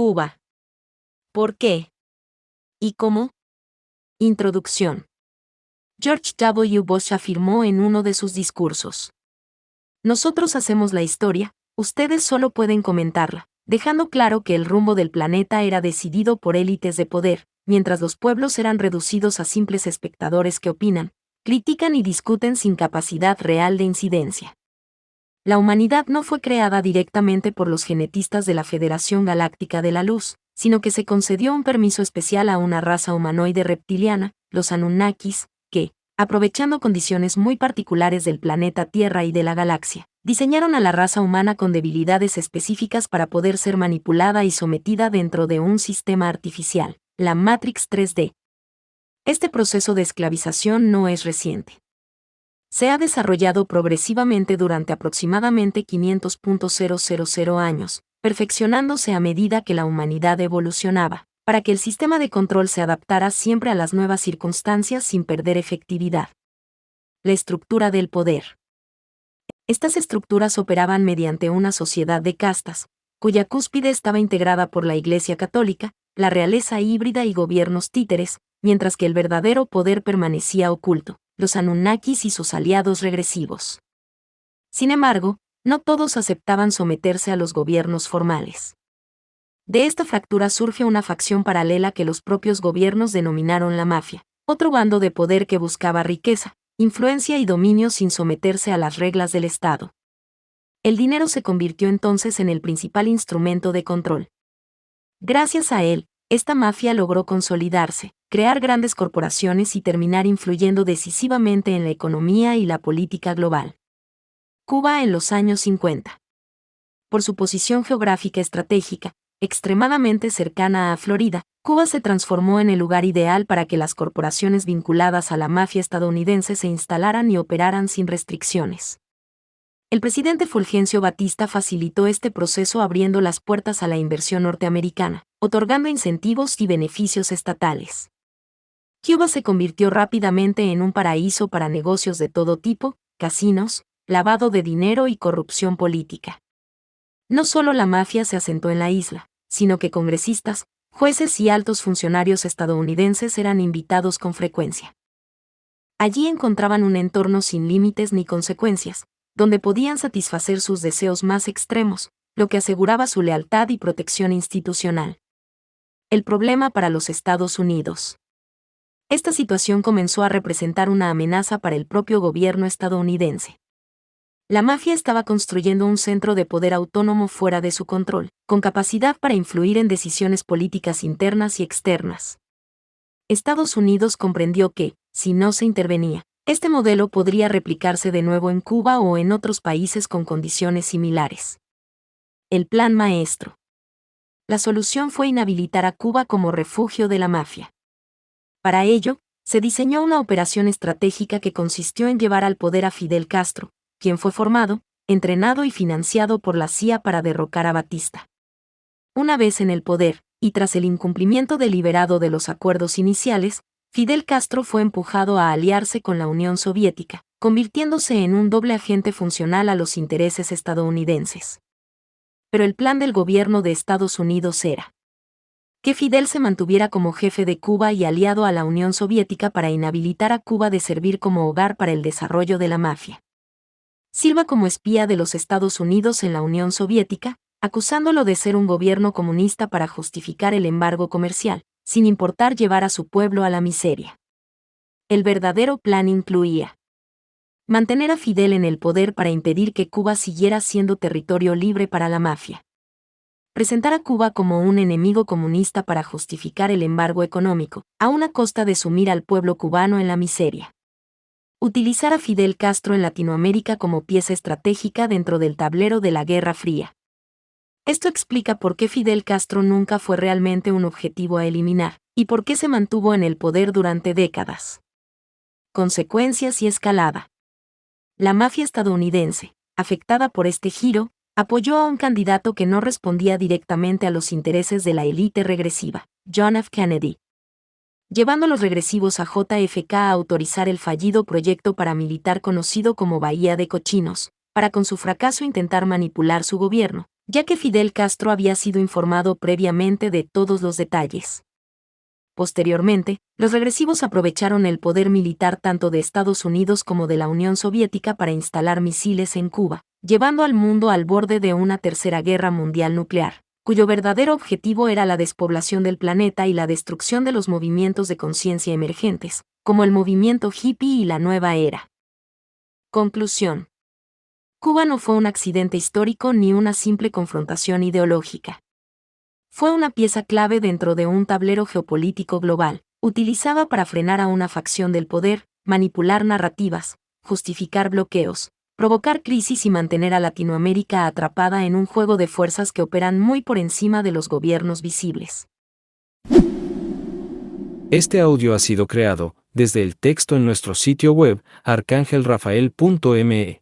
Cuba. ¿Por qué? ¿Y cómo? Introducción. George W. Bush afirmó en uno de sus discursos: "Nosotros hacemos la historia, ustedes solo pueden comentarla", dejando claro que el rumbo del planeta era decidido por élites de poder, mientras los pueblos eran reducidos a simples espectadores que opinan, critican y discuten sin capacidad real de incidencia. La humanidad no fue creada directamente por los genetistas de la Federación Galáctica de la Luz, sino que se concedió un permiso especial a una raza humanoide reptiliana, los Anunnakis, que, aprovechando condiciones muy particulares del planeta Tierra y de la galaxia, diseñaron a la raza humana con debilidades específicas para poder ser manipulada y sometida dentro de un sistema artificial, la Matrix 3D. Este proceso de esclavización no es reciente. Se ha desarrollado progresivamente durante aproximadamente 500.000 años, perfeccionándose a medida que la humanidad evolucionaba, para que el sistema de control se adaptara siempre a las nuevas circunstancias sin perder efectividad. La estructura del poder. Estas estructuras operaban mediante una sociedad de castas, cuya cúspide estaba integrada por la Iglesia Católica, la realeza híbrida y gobiernos títeres, mientras que el verdadero poder permanecía oculto, los Anunnakis y sus aliados regresivos. Sin embargo, no todos aceptaban someterse a los gobiernos formales. De esta fractura surge una facción paralela que los propios gobiernos denominaron la mafia, otro bando de poder que buscaba riqueza, influencia y dominio sin someterse a las reglas del Estado. El dinero se convirtió entonces en el principal instrumento de control. Gracias a él, esta mafia logró consolidarse, crear grandes corporaciones y terminar influyendo decisivamente en la economía y la política global. Cuba en los años 50. Por su posición geográfica estratégica, extremadamente cercana a Florida, Cuba se transformó en el lugar ideal para que las corporaciones vinculadas a la mafia estadounidense se instalaran y operaran sin restricciones. El presidente Fulgencio Batista facilitó este proceso abriendo las puertas a la inversión norteamericana, otorgando incentivos y beneficios estatales. Cuba se convirtió rápidamente en un paraíso para negocios de todo tipo, casinos, lavado de dinero y corrupción política. No solo la mafia se asentó en la isla, sino que congresistas, jueces y altos funcionarios estadounidenses eran invitados con frecuencia. Allí encontraban un entorno sin límites ni consecuencias, donde podían satisfacer sus deseos más extremos, lo que aseguraba su lealtad y protección institucional. El problema para los Estados Unidos. Esta situación comenzó a representar una amenaza para el propio gobierno estadounidense. La mafia estaba construyendo un centro de poder autónomo fuera de su control, con capacidad para influir en decisiones políticas internas y externas. Estados Unidos comprendió que, si no se intervenía, este modelo podría replicarse de nuevo en Cuba o en otros países con condiciones similares. El plan maestro. La solución fue inhabilitar a Cuba como refugio de la mafia. Para ello, se diseñó una operación estratégica que consistió en llevar al poder a Fidel Castro, quien fue formado, entrenado y financiado por la CIA para derrocar a Batista. Una vez en el poder, y tras el incumplimiento deliberado de los acuerdos iniciales, Fidel Castro fue empujado a aliarse con la Unión Soviética, convirtiéndose en un doble agente funcional a los intereses estadounidenses. Pero el plan del gobierno de Estados Unidos era que Fidel se mantuviera como jefe de Cuba y aliado a la Unión Soviética para inhabilitar a Cuba de servir como hogar para el desarrollo de la mafia. Sirva como espía de los Estados Unidos en la Unión Soviética, acusándolo de ser un gobierno comunista para justificar el embargo comercial, sin importar llevar a su pueblo a la miseria. El verdadero plan incluía mantener a Fidel en el poder para impedir que Cuba siguiera siendo territorio libre para la mafia. Presentar a Cuba como un enemigo comunista para justificar el embargo económico, a una costa de sumir al pueblo cubano en la miseria. Utilizar a Fidel Castro en Latinoamérica como pieza estratégica dentro del tablero de la Guerra Fría. Esto explica por qué Fidel Castro nunca fue realmente un objetivo a eliminar, y por qué se mantuvo en el poder durante décadas. Consecuencias y escalada. La mafia estadounidense, afectada por este giro, apoyó a un candidato que no respondía directamente a los intereses de la élite regresiva, John F. Kennedy, llevando a los regresivos a JFK a autorizar el fallido proyecto paramilitar conocido como Bahía de Cochinos, para con su fracaso intentar manipular su gobierno, ya que Fidel Castro había sido informado previamente de todos los detalles. Posteriormente, los regresivos aprovecharon el poder militar tanto de Estados Unidos como de la Unión Soviética para instalar misiles en Cuba, llevando al mundo al borde de una tercera guerra mundial nuclear, cuyo verdadero objetivo era la despoblación del planeta y la destrucción de los movimientos de conciencia emergentes, como el movimiento hippie y la nueva era. Conclusión. Cuba no fue un accidente histórico ni una simple confrontación ideológica. Fue una pieza clave dentro de un tablero geopolítico global, utilizada para frenar a una facción del poder, manipular narrativas, justificar bloqueos, provocar crisis y mantener a Latinoamérica atrapada en un juego de fuerzas que operan muy por encima de los gobiernos visibles. Este audio ha sido creado desde el texto en nuestro sitio web arcangelrafael.me.